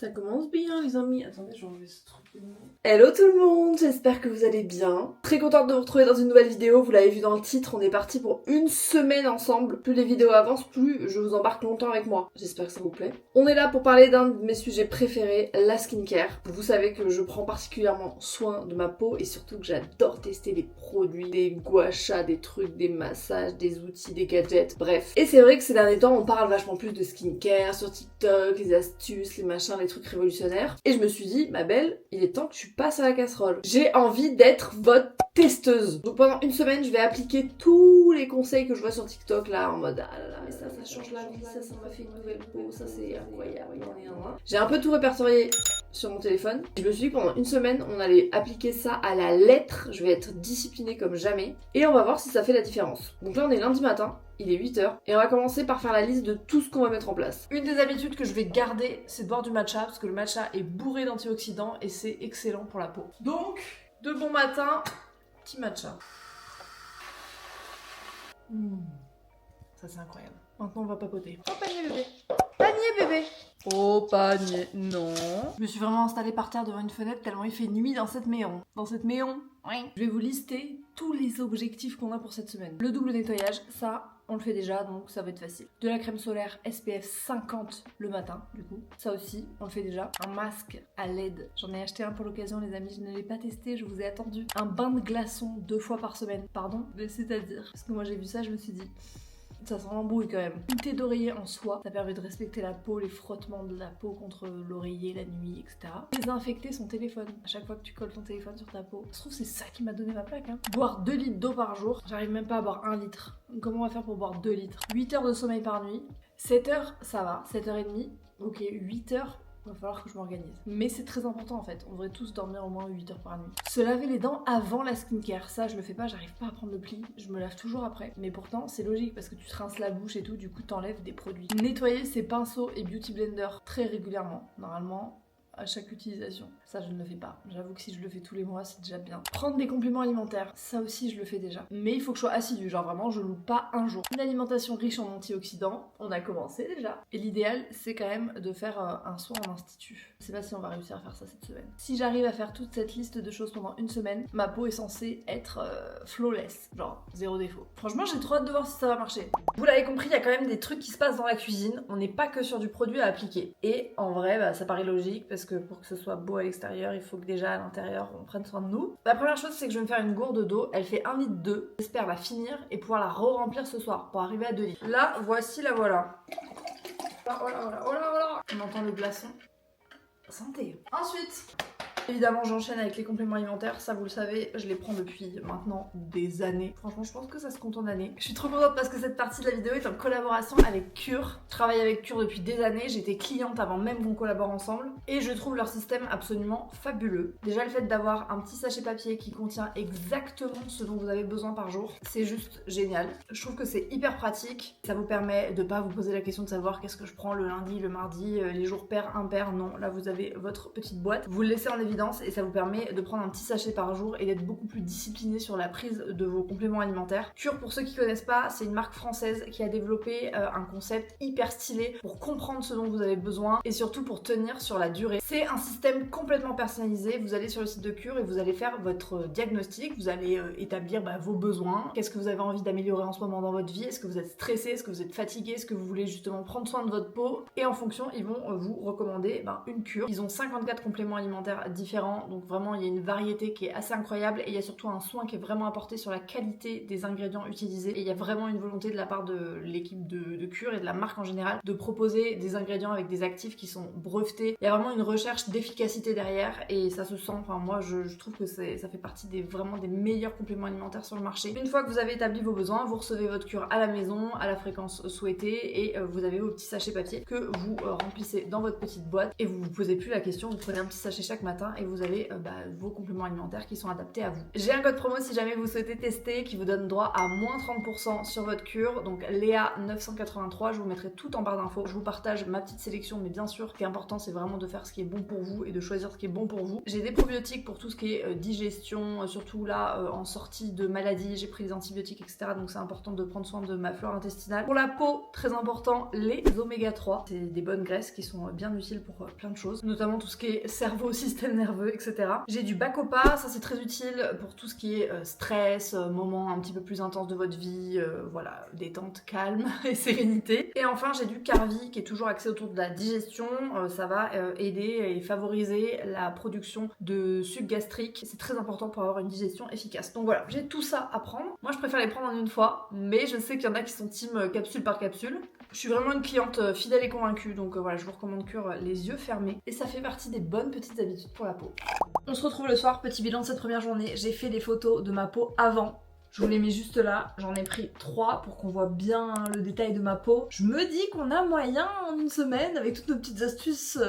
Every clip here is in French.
Ça commence bien les amis. Attendez, je vais enlever ce truc. Hello tout le monde, j'espère que vous allez bien. Très contente de vous retrouver dans une nouvelle vidéo, vous l'avez vu dans le titre, on est parti pour une semaine ensemble. Plus les vidéos avancent, plus je vous embarque longtemps avec moi. J'espère que ça vous plaît. On est là pour parler d'un de mes sujets préférés, la skincare. Vous savez que je prends particulièrement soin de ma peau et surtout que j'adore tester des produits, des gua sha, des trucs, des massages, des outils, des gadgets, bref. Et c'est vrai que ces derniers temps, on parle vachement plus de skincare sur TikTok, les astuces, les machins, les trucs révolutionnaires. Et je me suis dit, ma belle, il est temps que tu passes à la casserole. J'ai envie d'être votre testeuse. Donc pendant une semaine, je vais appliquer tous les conseils que je vois sur TikTok là en mode ah là là, mais ça change la vie, ça m'a fait une nouvelle peau, ça c'est incroyable. J'ai un peu tout répertorié sur mon téléphone. Je me suis dit que pendant une semaine, on allait appliquer ça à la lettre. Je vais être disciplinée comme jamais. Et on va voir si ça fait la différence. Donc là, on est lundi matin. Il est 8h et on va commencer par faire la liste de tout ce qu'on va mettre en place. Une des habitudes que je vais garder, c'est de boire du matcha parce que le matcha est bourré d'antioxydants et c'est excellent pour la peau. Donc, de bon matin, petit matcha. Ça c'est incroyable. Maintenant on va papoter. Oh panier bébé. Panier bébé. Oh panier. Non. Je me suis vraiment installée par terre devant une fenêtre tellement il fait nuit dans cette maison. Oui. Je vais vous lister tous les objectifs qu'on a pour cette semaine. Le double nettoyage, ça on le fait déjà donc ça va être facile. De la crème solaire SPF 50 le matin du coup. Ça aussi on le fait déjà. Un masque à LED. J'en ai acheté un pour l'occasion les amis, je ne l'ai pas testé, je vous ai attendu. Un bain de glaçons 2 fois par semaine. Pardon, mais c'est-à-dire. Parce que moi j'ai vu ça, je me suis dit... Ça sent l'embrouille quand même. Une thé d'oreiller en soie, ça permet de respecter la peau, les frottements de la peau contre l'oreiller, la nuit, etc. Désinfecter son téléphone. À chaque fois que tu colles ton téléphone sur ta peau. Je trouve que c'est ça qui m'a donné ma plaque. Boire 2 litres d'eau par jour. J'arrive même pas à boire 1 litre. Comment on va faire pour boire 2 litres? 8 heures de sommeil par nuit. 7 heures, ça va. 7h30. Ok, 8 heures. Va falloir que je m'organise. Mais c'est très important en fait, on devrait tous dormir au moins 8 heures par nuit. Se laver les dents avant la skincare, ça je le fais pas, j'arrive pas à prendre le pli, je me lave toujours après. Mais pourtant c'est logique parce que tu te rinces la bouche et tout, du coup t'enlèves des produits. Nettoyer ses pinceaux et beauty blender très régulièrement, normalement à chaque utilisation. Ça je ne le fais pas. J'avoue que si je le fais tous les mois c'est déjà bien. Prendre des compléments alimentaires, ça aussi je le fais déjà. Mais il faut que je sois assidue, genre vraiment je loupe pas un jour. Une alimentation riche en antioxydants, on a commencé déjà. Et l'idéal c'est quand même de faire un soin en institut. Je sais pas si on va réussir à faire ça cette semaine. Si j'arrive à faire toute cette liste de choses pendant une semaine, ma peau est censée être flawless, genre zéro défaut. Franchement j'ai trop hâte de voir si ça va marcher. Vous l'avez compris, il y a quand même des trucs qui se passent dans la cuisine. On n'est pas que sur du produit à appliquer. Et en vrai bah, ça paraît logique parce que pour que ce soit beau à l'extérieur, il faut que déjà à l'intérieur on prenne soin de nous. La première chose c'est que je vais me faire une gourde d'eau, elle fait 1 litre d'eau. J'espère la finir et pouvoir la re-remplir ce soir pour arriver à 2 litres. Là, voici la voilà. Oh là, oh là, oh là, oh là. On entend le glaçon. Santé. Ensuite, évidemment j'enchaîne avec les compléments alimentaires, ça vous le savez, je les prends depuis maintenant des années. Franchement je pense que ça se compte en années. Je suis trop contente parce que cette partie de la vidéo est en collaboration avec Cure. Je travaille avec Cure depuis des années, j'étais cliente avant même qu'on collabore ensemble et je trouve leur système absolument fabuleux. Déjà le fait d'avoir un petit sachet papier qui contient exactement ce dont vous avez besoin par jour, c'est juste génial. Je trouve que c'est hyper pratique, ça vous permet de pas vous poser la question de savoir qu'est-ce que je prends le lundi, le mardi, les jours pairs, impairs, non, là vous avez votre petite boîte, vous le laissez en évidence et ça vous permet de prendre un petit sachet par jour et d'être beaucoup plus discipliné sur la prise de vos compléments alimentaires. Cure, pour ceux qui connaissent pas, c'est une marque française qui a développé un concept hyper stylé pour comprendre ce dont vous avez besoin et surtout pour tenir sur la durée. C'est un système complètement personnalisé, vous allez sur le site de Cure et vous allez faire votre diagnostic, vous allez établir vos besoins, qu'est-ce que vous avez envie d'améliorer en ce moment dans votre vie, est-ce que vous êtes stressé, est-ce que vous êtes fatigué, est-ce que vous voulez justement prendre soin de votre peau et en fonction ils vont vous recommander une cure. Ils ont 54 compléments alimentaires différents, donc vraiment il y a une variété qui est assez incroyable et il y a surtout un soin qui est vraiment apporté sur la qualité des ingrédients utilisés et il y a vraiment une volonté de la part de l'équipe de Cure et de la marque en général de proposer des ingrédients avec des actifs qui sont brevetés. Il y a vraiment une recherche d'efficacité derrière et ça se sent, enfin moi je trouve que ça fait partie vraiment des meilleurs compléments alimentaires sur le marché. Une fois que vous avez établi vos besoins, vous recevez votre cure à la maison, à la fréquence souhaitée et vous avez vos petits sachets papier que vous remplissez dans votre petite boîte et vous vous posez plus la question, vous prenez un petit sachet chaque matin et vous avez vos compléments alimentaires qui sont adaptés à vous. J'ai un code promo si jamais vous souhaitez tester qui vous donne droit à moins 30% sur votre cure, donc Léa 983, je vous mettrai tout en barre d'infos. Je vous partage ma petite sélection, mais bien sûr, ce qui est important, c'est vraiment de faire ce qui est bon pour vous et de choisir ce qui est bon pour vous. J'ai des probiotiques pour tout ce qui est digestion, surtout là en sortie de maladie, j'ai pris des antibiotiques, etc. Donc c'est important de prendre soin de ma flore intestinale. Pour la peau, très important, les oméga 3. C'est des bonnes graisses qui sont bien utiles pour plein de choses, notamment tout ce qui est cerveau, système nerveux, etc. J'ai du Bacopa, ça c'est très utile pour tout ce qui est stress, moment un petit peu plus intense de votre vie, voilà, détente, calme et sérénité. Et enfin j'ai du Carvi qui est toujours axé autour de la digestion, ça va aider et favoriser la production de suc gastrique, c'est très important pour avoir une digestion efficace. Donc voilà, j'ai tout ça à prendre. Moi je préfère les prendre en une fois, mais je sais qu'il y en a qui sont team capsule par capsule. Je suis vraiment une cliente fidèle et convaincue, donc voilà, je vous recommande cure les yeux fermés. Et ça fait partie des bonnes petites habitudes pour la peau. On se retrouve le soir, petit bilan de cette première journée. J'ai fait des photos de ma peau avant. Je vous les mets juste là, j'en ai pris 3 pour qu'on voit bien le détail de ma peau. Je me dis qu'on a moyen en une semaine, avec toutes nos petites astuces,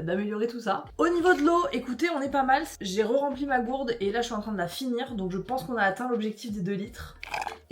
d'améliorer tout ça. Au niveau de l'eau, écoutez, on est pas mal. J'ai re-rempli ma gourde et là je suis en train de la finir, donc je pense qu'on a atteint l'objectif des 2 litres.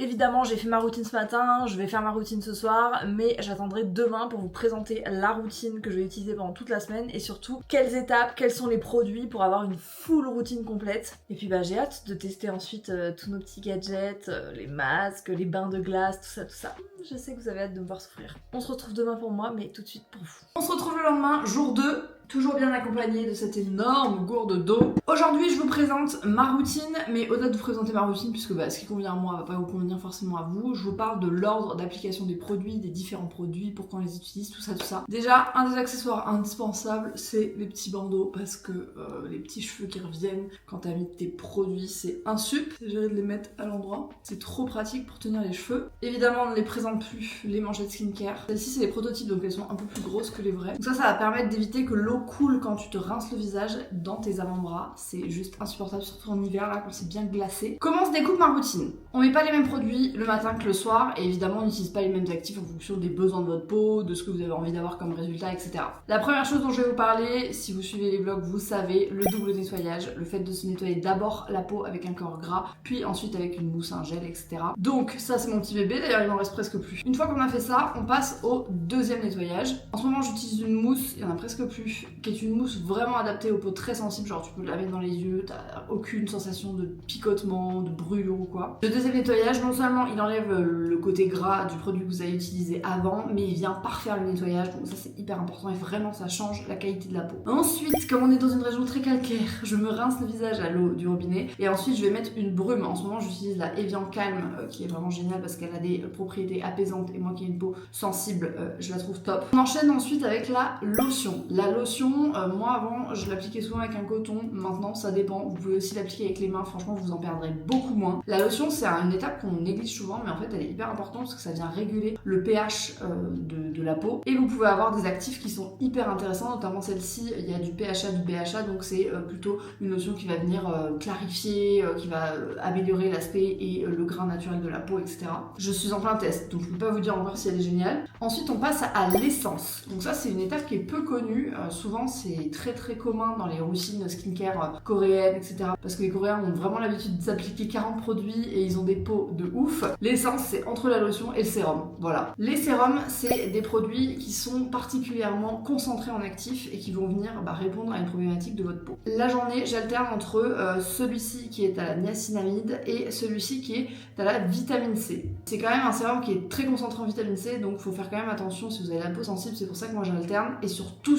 Évidemment, j'ai fait ma routine ce matin, je vais faire ma routine ce soir, mais j'attendrai demain pour vous présenter la routine que je vais utiliser pendant toute la semaine et surtout quelles étapes, quels sont les produits pour avoir une full routine complète. Et puis j'ai hâte de tester ensuite tous nos petits gadgets, les masques, les bains de glace, tout ça. Je sais que vous avez hâte de me voir souffrir. On se retrouve demain pour moi, mais tout de suite pour vous. On se retrouve le lendemain, jour 2. Toujours bien accompagné de cette énorme gourde d'eau. Aujourd'hui, je vous présente ma routine, mais au-delà de vous présenter ma routine, puisque ce qui convient à moi va pas vous convenir forcément à vous, je vous parle de l'ordre d'application des produits, des différents produits, pourquoi on les utilise, tout ça. Déjà, un des accessoires indispensables, c'est les petits bandeaux, parce que les petits cheveux qui reviennent quand t'as mis tes produits, c'est un sup. C'est géré de les mettre à l'endroit. C'est trop pratique pour tenir les cheveux. Évidemment, on ne les présente plus, les manchettes skincare. Celles-ci, c'est les prototypes, donc elles sont un peu plus grosses que les vraies. Donc ça va permettre d'éviter que l'eau coule quand tu te rinces le visage dans tes avant-bras. C'est juste insupportable, surtout en hiver là quand c'est bien glacé. Comment se découpe ma routine? On met pas les mêmes produits le matin que le soir et évidemment on n'utilise pas les mêmes actifs en fonction des besoins de votre peau, de ce que vous avez envie d'avoir comme résultat, etc. La première chose dont je vais vous parler, si vous suivez les vlogs, vous savez, le double nettoyage, le fait de se nettoyer d'abord la peau avec un corps gras, puis ensuite avec une mousse, un gel, etc. Donc ça c'est mon petit bébé, d'ailleurs il m'en reste presque plus. Une fois qu'on a fait ça, on passe au deuxième nettoyage. En ce moment j'utilise une mousse, il y en a presque plus, qui est une mousse vraiment adaptée aux peaux très sensibles, genre tu peux la mettre dans les yeux, t'as aucune sensation de picotement, de brûlure ou quoi. Le deuxième nettoyage, non seulement il enlève le côté gras du produit que vous avez utilisé avant, mais il vient parfaire le nettoyage, donc ça c'est hyper important et vraiment ça change la qualité de la peau. Ensuite, comme on est dans une région très calcaire, je me rince le visage à l'eau du robinet et ensuite je vais mettre une brume. En ce moment j'utilise la Evian Calm qui est vraiment géniale parce qu'elle a des propriétés apaisantes et moi qui ai une peau sensible, je la trouve top. On enchaîne ensuite avec la lotion. La lotion, moi avant je l'appliquais souvent avec un coton, maintenant ça dépend, vous pouvez aussi l'appliquer avec les mains, franchement vous en perdrez beaucoup moins. La lotion c'est une étape qu'on néglige souvent mais en fait elle est hyper importante parce que ça vient réguler le pH de la peau et vous pouvez avoir des actifs qui sont hyper intéressants, notamment celle-ci, il y a du PHA, du BHA, donc c'est plutôt une lotion qui va venir clarifier, qui va améliorer l'aspect et le grain naturel de la peau, etc. Je suis en plein test, donc je peux pas vous dire encore si elle est géniale. Ensuite on passe à l'essence, donc ça c'est une étape qui est peu connue, souvent c'est très commun dans les routines skincare coréennes, etc. Parce que les Coréens ont vraiment l'habitude de s'appliquer 40 produits et ils ont des peaux de ouf. L'essence c'est entre la lotion et le sérum, voilà. Les sérums c'est des produits qui sont particulièrement concentrés en actifs et qui vont venir répondre à une problématique de votre peau. La journée j'alterne entre celui-ci qui est à la niacinamide et celui-ci qui est à la vitamine C. C'est quand même un sérum qui est très concentré en vitamine C, donc il faut faire quand même attention si vous avez la peau sensible, c'est pour ça que moi j'alterne et surtout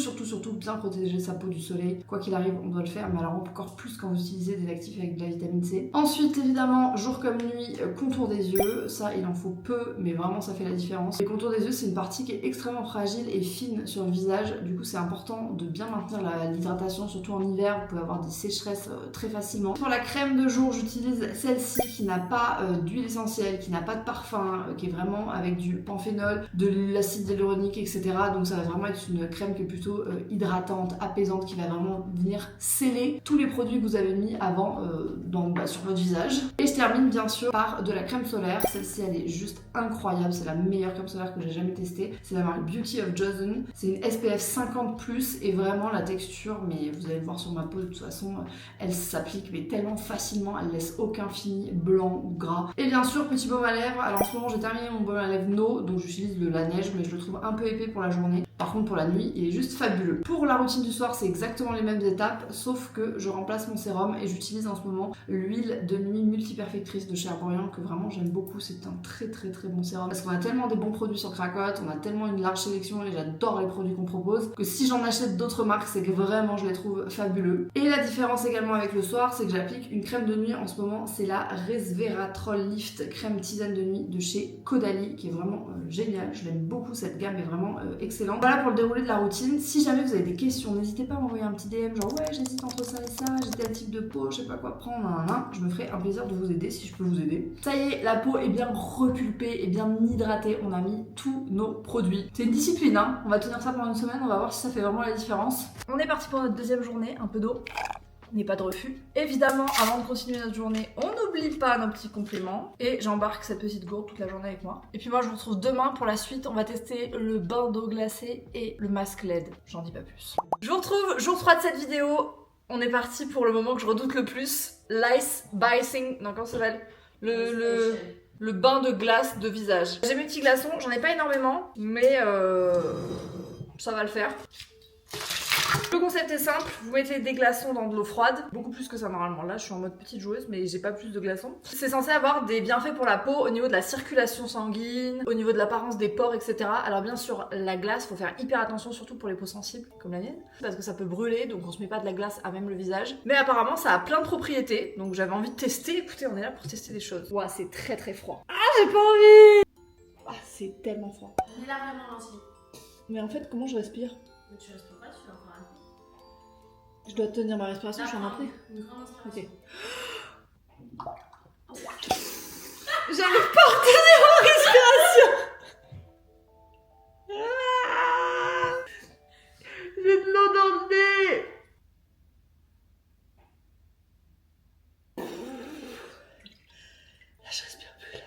bien protéger sa peau du soleil. Quoi qu'il arrive, on doit le faire, mais alors encore plus quand vous utilisez des actifs avec de la vitamine C. Ensuite, évidemment, jour comme nuit, contour des yeux. Ça, il en faut peu, mais vraiment, ça fait la différence. Les contours des yeux, c'est une partie qui est extrêmement fragile et fine sur le visage. Du coup, c'est important de bien maintenir l'hydratation, surtout en hiver. Vous pouvez avoir des sécheresses très facilement. Pour la crème de jour, j'utilise celle-ci qui n'a pas d'huile essentielle, qui n'a pas de parfum, qui est vraiment avec du panthénol, de l'acide hyaluronique, etc. Donc, ça va vraiment être une crème qui est plutôt hydratante hydratante, apaisante qui va vraiment venir sceller tous les produits que vous avez mis avant sur votre visage. Et je termine bien sûr par de la crème solaire. Celle-ci elle est juste incroyable, c'est la meilleure crème solaire que j'ai jamais testée. C'est la marque Beauty of Joseon. C'est une SPF 50+ et vraiment la texture, mais vous allez le voir sur ma peau de toute façon, elle s'applique mais tellement facilement, elle laisse aucun fini blanc ou gras. Et bien sûr petit baume à lèvres. Alors en ce moment j'ai terminé mon baume à lèvres No, donc j'utilise le La Neige, mais je le trouve un peu épais pour la journée. Par contre pour la nuit il est juste fabuleux. Pour la routine du soir c'est exactement les mêmes étapes, sauf que je remplace mon sérum et j'utilise en ce moment l'huile de nuit multiperfectrice de chez Herborian que vraiment j'aime beaucoup. C'est un très bon sérum parce qu'on a tellement des bons produits sur Cracotte, on a tellement une large sélection et j'adore les produits qu'on propose que si j'en achète d'autres marques c'est que vraiment je les trouve fabuleux. Et la différence également avec le soir c'est que j'applique une crème de nuit en ce moment, c'est la Resveratrol Lift crème tisane de nuit de chez Caudalie qui est vraiment géniale. Je l'aime beaucoup, cette gamme est vraiment excellente. Voilà pour le déroulé de la routine. Si jamais vous avez des questions, n'hésitez pas à m'envoyer un petit DM genre ouais j'hésite entre ça et ça, j'ai tel type de peau, je sais pas quoi prendre, je me ferai un plaisir de vous aider si je peux vous aider. Ça y est, la peau est bien repulpée et bien hydratée, on a mis tous nos produits. C'est une discipline hein, on va tenir ça pendant une semaine, on va voir si ça fait vraiment la différence. On est parti pour notre deuxième journée, un peu d'eau. N'est pas de refus. Évidemment, avant de continuer notre journée, on n'oublie pas nos petits compléments. Et j'embarque cette petite gourde toute la journée avec moi. Et puis moi, je vous retrouve demain pour la suite. On va tester le bain d'eau glacée et le masque LED. J'en dis pas plus. Je vous retrouve jour 3 de cette vidéo. On est parti pour le moment que je redoute le plus. L'ice basing. Non, comment ça s'appelle ? Le bain de glace de visage. J'ai mes petits glaçons. J'en ai pas énormément. Mais ça va le faire. Le concept est simple, vous mettez des glaçons dans de l'eau froide, beaucoup plus que ça normalement. Là je suis en mode petite joueuse mais j'ai pas plus de glaçons. C'est censé avoir des bienfaits pour la peau au niveau de la circulation sanguine, au niveau de l'apparence des pores, etc. Alors bien sûr la glace, faut faire hyper attention surtout pour les peaux sensibles comme la mienne, parce que ça peut brûler donc on se met pas de la glace à même le visage. Mais apparemment ça a plein de propriétés donc j'avais envie de tester. Écoutez, on est là pour tester des choses. Ouah, c'est très froid. Ah, j'ai pas envie. Ah, c'est tellement froid. Il est là vraiment l'ancien. Mais en fait comment je respire? Mais tu respires pas, tu fais encore un. Je dois tenir ma respiration, je suis en apnée. Une grande inspiration. Ok. J'arrive pas à retenir ma respiration. J'ai de l'eau dans le nez. Là, je respire plus là.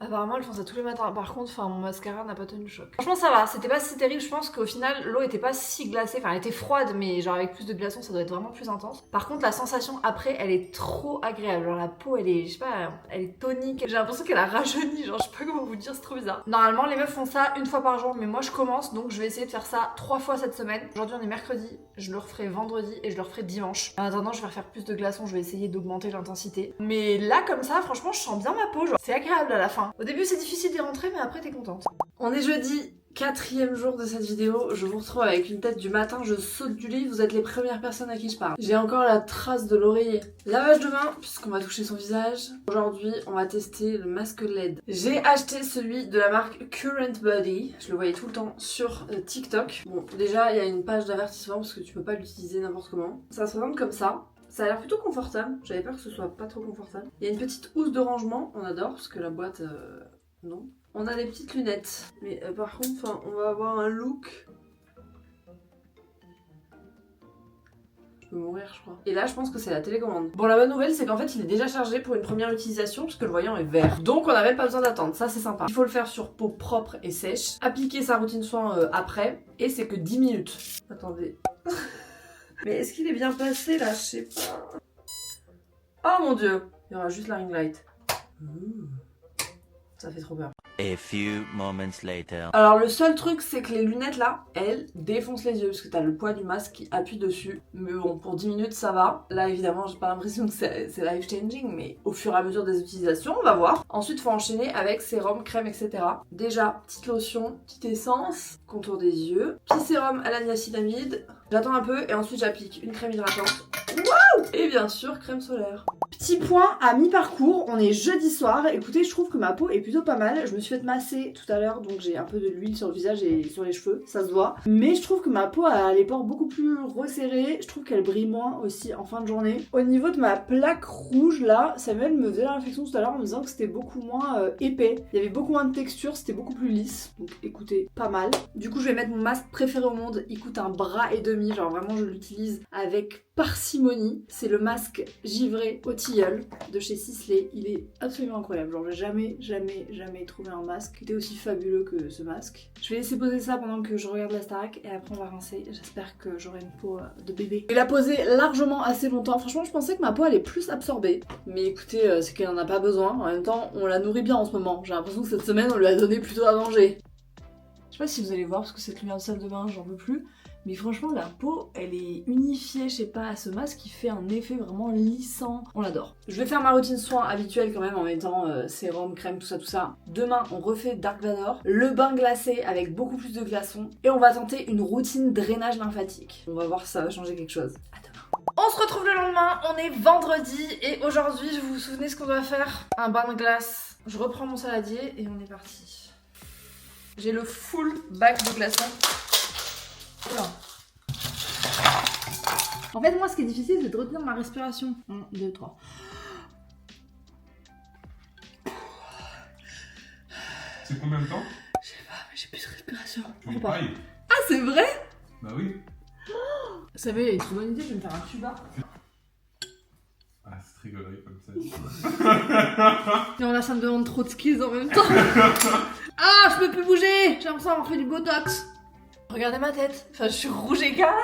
Apparemment elles font ça tous les matins, par contre mon mascara n'a pas tenu le choc. Franchement ça va, c'était pas si terrible, je pense qu'au final l'eau était pas si glacée, enfin elle était froide mais genre avec plus de glaçons ça doit être vraiment plus intense. Par contre la sensation après elle est trop agréable, genre la peau elle est, je sais pas, elle est tonique, j'ai l'impression qu'elle a rajeuni, genre je sais pas comment vous dire, c'est trop bizarre. Normalement les meufs font ça une fois par jour mais moi je commence donc je vais essayer de faire ça 3 fois cette semaine. Aujourd'hui on est mercredi, je le referai vendredi et je le referai dimanche. En attendant je vais refaire plus de glaçons, je vais essayer d'augmenter l'intensité. Mais là comme ça franchement je sens bien ma peau, genre c'est agréable à la fin. Au début c'est difficile d'y rentrer mais après t'es contente. On est jeudi, 4e jour de cette vidéo, je vous retrouve avec une tête du matin, je saute du lit, vous êtes les premières personnes à qui je parle. J'ai encore la trace de l'oreiller. Lavage de main, puisqu'on va toucher son visage. Aujourd'hui, on va tester le masque LED. J'ai acheté celui de la marque Current Body, je le voyais tout le temps sur TikTok. Bon, déjà, il y a une page d'avertissement parce que tu peux pas l'utiliser n'importe comment. Ça se présente comme ça. Ça a l'air plutôt confortable, j'avais peur que ce soit pas trop confortable. Il y a une petite housse de rangement, on adore parce que la boîte, non. On a des petites lunettes, mais par contre, on va avoir un look. Je peux mourir, je crois. Et là, je pense que c'est la télécommande. Bon, la bonne nouvelle, c'est qu'en fait, il est déjà chargé pour une première utilisation puisque le voyant est vert. Donc, on n'a même pas besoin d'attendre. Ça, c'est sympa. Il faut le faire sur peau propre et sèche. Appliquer sa routine soin après. Et c'est que 10 minutes. Attendez. Mais est-ce qu'il est bien passé là? Je sais pas. Oh mon dieu. Il y aura juste la ring light. Ça fait trop peur. A few moments later. Alors le seul truc c'est que les lunettes là, elles défoncent les yeux parce que t'as le poids du masque qui appuie dessus. Mais bon, pour 10 minutes ça va. Là évidemment j'ai pas l'impression que c'est life changing, mais au fur et à mesure des utilisations on va voir. Ensuite faut enchaîner avec sérum, crème, etc. Déjà petite lotion, petite essence, contour des yeux, petit sérum à la niacinamide. J'attends un peu et ensuite j'applique une crème hydratante. Waouh! Et bien sûr crème solaire. Petit point à mi-parcours, on est jeudi soir. Écoutez, je trouve que ma peau est plutôt pas mal. Je me suis fait masser tout à l'heure, donc j'ai un peu de l'huile sur le visage et sur les cheveux, ça se voit. Mais je trouve que ma peau a les pores beaucoup plus resserrés, je trouve qu'elle brille moins aussi en fin de journée. Au niveau de ma plaque rouge là, Samuel me faisait la réflexion tout à l'heure en me disant que c'était beaucoup moins épais. Il y avait beaucoup moins de texture, c'était beaucoup plus lisse. Donc écoutez, pas mal. Du coup je vais mettre mon masque préféré au monde, il coûte un bras et demi, genre vraiment je l'utilise avec parcimonie. C'est le masque givré au tilleul de chez Sisley. Il est absolument incroyable, genre j'ai jamais trouvé un masque qui était aussi fabuleux que ce masque. Je vais laisser poser ça pendant que je regarde la Starac et après on va rincer. J'espère que j'aurai une peau de bébé. Je vais la poser largement assez longtemps. Franchement je pensais que ma peau allait plus absorber, mais écoutez c'est qu'elle en a pas besoin. En même temps on la nourrit bien en ce moment. J'ai l'impression que cette semaine on lui a donné plutôt à manger. Je sais pas si vous allez voir parce que cette lumière de salle de bain j'en peux plus. Mais franchement la peau elle est unifiée, je sais pas, à ce masque qui fait un effet vraiment lissant. On l'adore. Je vais faire ma routine soin habituelle quand même en mettant sérum, crème, tout ça. Demain on refait Dark Vador, le bain glacé avec beaucoup plus de glaçons et on va tenter une routine drainage lymphatique. On va voir si ça va changer quelque chose. À demain. On se retrouve le lendemain, on est vendredi et aujourd'hui, vous vous souvenez ce qu'on doit faire? Un bain de glace. Je reprends mon saladier et on est parti. J'ai le full bac de glaçons. Oula. En fait, moi, ce qui est difficile, c'est de retenir ma respiration. 1, 2, 3. C'est combien de temps? Je sais pas, mais j'ai plus de respiration. Tu me pailles? Ah, c'est vrai? Bah oui. Vous savez, une bonne idée, je vais me faire un tuba. Ah, c'est rigolerie comme ça. Non, là, ça me demande trop de skills en même temps. Ah, je peux plus bouger. J'ai l'impression d'avoir fait du botox. Regardez ma tête. Enfin, je suis rouge écarlate.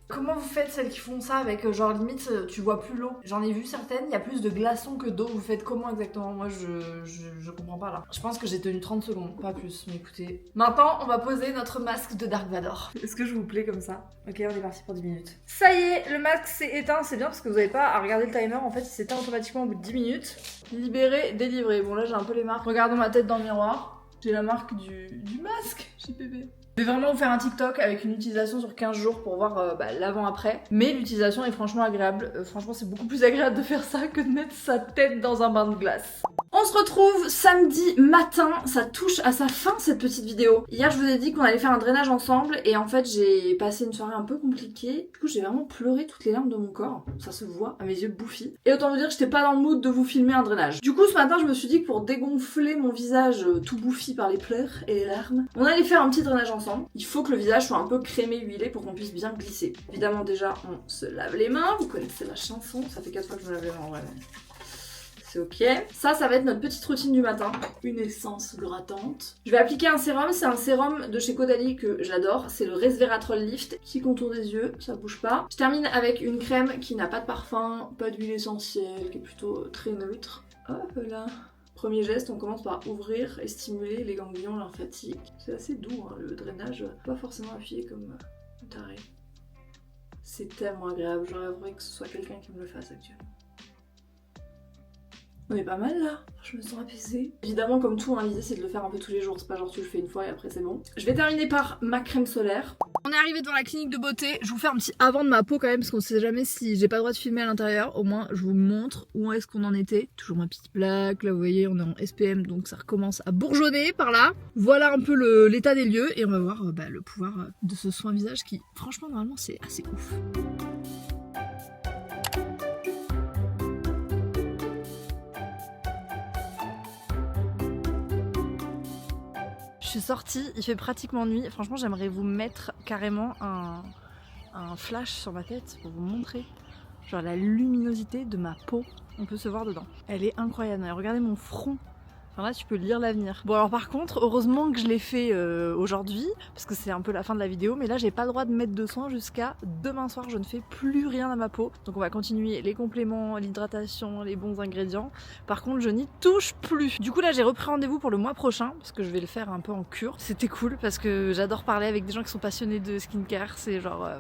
Comment vous faites celles qui font ça avec genre limite tu vois plus l'eau? J'en ai vu certaines, il y a plus de glaçons que d'eau. Vous faites comment exactement? Moi je comprends pas là. Je pense que j'ai tenu 30 secondes, pas plus, mais écoutez. Maintenant on va poser notre masque de Dark Vador. Est-ce que je vous plais comme ça? Ok, on est parti pour 10 minutes. Ça y est, le masque s'est éteint, c'est bien parce que vous avez pas à regarder le timer, en fait il s'éteint automatiquement au bout de 10 minutes. Libéré, délivré. Bon là j'ai un peu les marques. Regardons ma tête dans le miroir. J'ai la marque du masque chez bébé. Je vais vraiment vous faire un TikTok avec une utilisation sur 15 jours pour voir l'avant-après. Mais l'utilisation est franchement agréable. Franchement, c'est beaucoup plus agréable de faire ça que de mettre sa tête dans un bain de glace. On se retrouve samedi matin, ça touche à sa fin cette petite vidéo. Hier je vous ai dit qu'on allait faire un drainage ensemble et en fait j'ai passé une soirée un peu compliquée. Du coup j'ai vraiment pleuré toutes les larmes de mon corps, ça se voit à mes yeux bouffis. Et autant vous dire que j'étais pas dans le mood de vous filmer un drainage. Du coup ce matin je me suis dit que pour dégonfler mon visage tout bouffi par les pleurs et les larmes, on allait faire un petit drainage ensemble. Il faut que le visage soit un peu crémé, huilé pour qu'on puisse bien glisser. Évidemment déjà on se lave les mains, vous connaissez la chanson, ça fait 4 fois que je me lave les mains en vrai. C'est ok. Ça va être notre petite routine du matin. Une essence grattante. Je vais appliquer un sérum, c'est un sérum de chez Caudalie que j'adore. C'est le Resveratrol Lift, petit contour des yeux, ça bouge pas. Je termine avec une crème qui n'a pas de parfum, pas d'huile essentielle, qui est plutôt très neutre. Hop là. Premier geste, on commence par ouvrir et stimuler les ganglions lymphatiques. C'est assez doux, hein, le drainage, pas forcément appuyé comme un taré. C'est tellement agréable, j'aurais voulu que ce soit quelqu'un qui me le fasse actuellement. On est pas mal là, je me sens apaisée. Évidemment comme tout, hein, l'idée c'est de le faire un peu tous les jours, c'est pas genre tu le fais une fois et après c'est bon. Je vais terminer par ma crème solaire. On est arrivé devant la clinique de beauté, je vous fais un petit avant de ma peau quand même parce qu'on sait jamais si j'ai pas le droit de filmer à l'intérieur. Au moins je vous montre où est-ce qu'on en était. Toujours ma petite plaque, là vous voyez on est en SPM donc ça recommence à bourgeonner par là. Voilà un peu l'état des lieux et on va voir le pouvoir de ce soin visage qui franchement normalement c'est assez ouf. Je suis sortie, il fait pratiquement nuit. Franchement, j'aimerais vous mettre carrément un flash sur ma tête pour vous montrer genre la luminosité de ma peau. On peut se voir dedans. Elle est incroyable. Regardez mon front. Enfin là, tu peux lire l'avenir. Bon alors par contre, heureusement que je l'ai fait aujourd'hui parce que c'est un peu la fin de la vidéo. Mais là, j'ai pas le droit de mettre de soin jusqu'à demain soir. Je ne fais plus rien à ma peau. Donc on va continuer les compléments, l'hydratation, les bons ingrédients. Par contre, je n'y touche plus. Du coup là, j'ai repris rendez-vous pour le mois prochain parce que je vais le faire un peu en cure. C'était cool parce que j'adore parler avec des gens qui sont passionnés de skincare. C'est genre...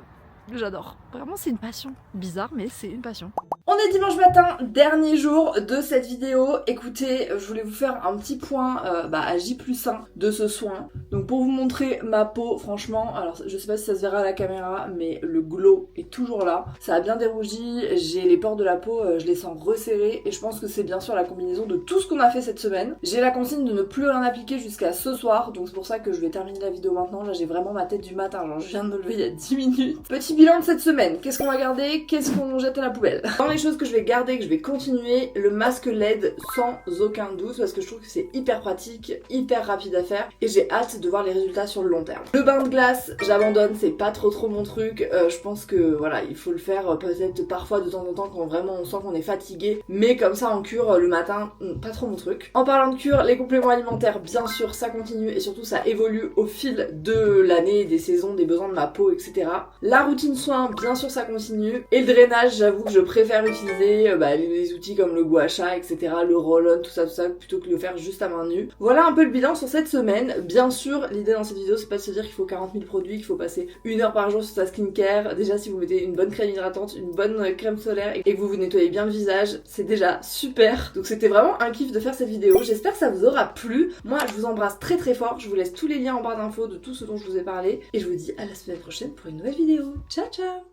j'adore. Vraiment, c'est une passion. Bizarre, mais c'est une passion. On est dimanche matin, dernier jour de cette vidéo. Écoutez, je voulais vous faire un petit point à J+1 de ce soin. Donc Donc pour vous montrer ma peau, franchement, alors je sais pas si ça se verra à la caméra, mais le glow est toujours là. Ça a bien dérougi, j'ai les pores de la peau, je les sens resserrés et je pense que c'est bien sûr la combinaison de tout ce qu'on a fait cette semaine. J'ai la consigne de ne plus rien appliquer jusqu'à ce soir, donc c'est pour ça que je vais terminer la vidéo maintenant. Là j'ai vraiment ma tête du matin, genre je viens de me lever il y a 10 minutes. Petit bilan de cette semaine, qu'est-ce qu'on va garder, qu'est-ce qu'on jette à la poubelle. Dans les choses que je vais garder, que je vais continuer, le masque LED sans aucun doute parce que je trouve que c'est hyper pratique, hyper rapide à faire et j'ai hâte de voir les résultats sur le long terme. Le bain de glace, j'abandonne, c'est pas trop mon truc, je pense que voilà, il faut le faire peut-être parfois de temps en temps quand vraiment on sent qu'on est fatigué, mais comme ça en cure le matin, pas trop mon truc. En parlant de cure, les compléments alimentaires, bien sûr ça continue et surtout ça évolue au fil de l'année, des saisons, des besoins de ma peau, etc. La routine soins, bien sûr ça continue, et le drainage, j'avoue que je préfère utiliser les outils comme le gua sha, etc., le roll-on, tout ça, plutôt que de le faire juste à main nue. Voilà un peu le bilan sur cette semaine. Bien sûr, l'idée dans cette vidéo, c'est pas de se dire qu'il faut 40 000 produits, qu'il faut passer 1 heure par jour sur sa skincare. Déjà, si vous mettez une bonne crème hydratante, une bonne crème solaire et que vous vous nettoyez bien le visage, c'est déjà super. Donc c'était vraiment un kiff de faire cette vidéo. J'espère que ça vous aura plu. Moi, je vous embrasse très très fort. Je vous laisse tous les liens en barre d'infos de tout ce dont je vous ai parlé. Et je vous dis à la semaine prochaine pour une nouvelle vidéo. Ciao ciao!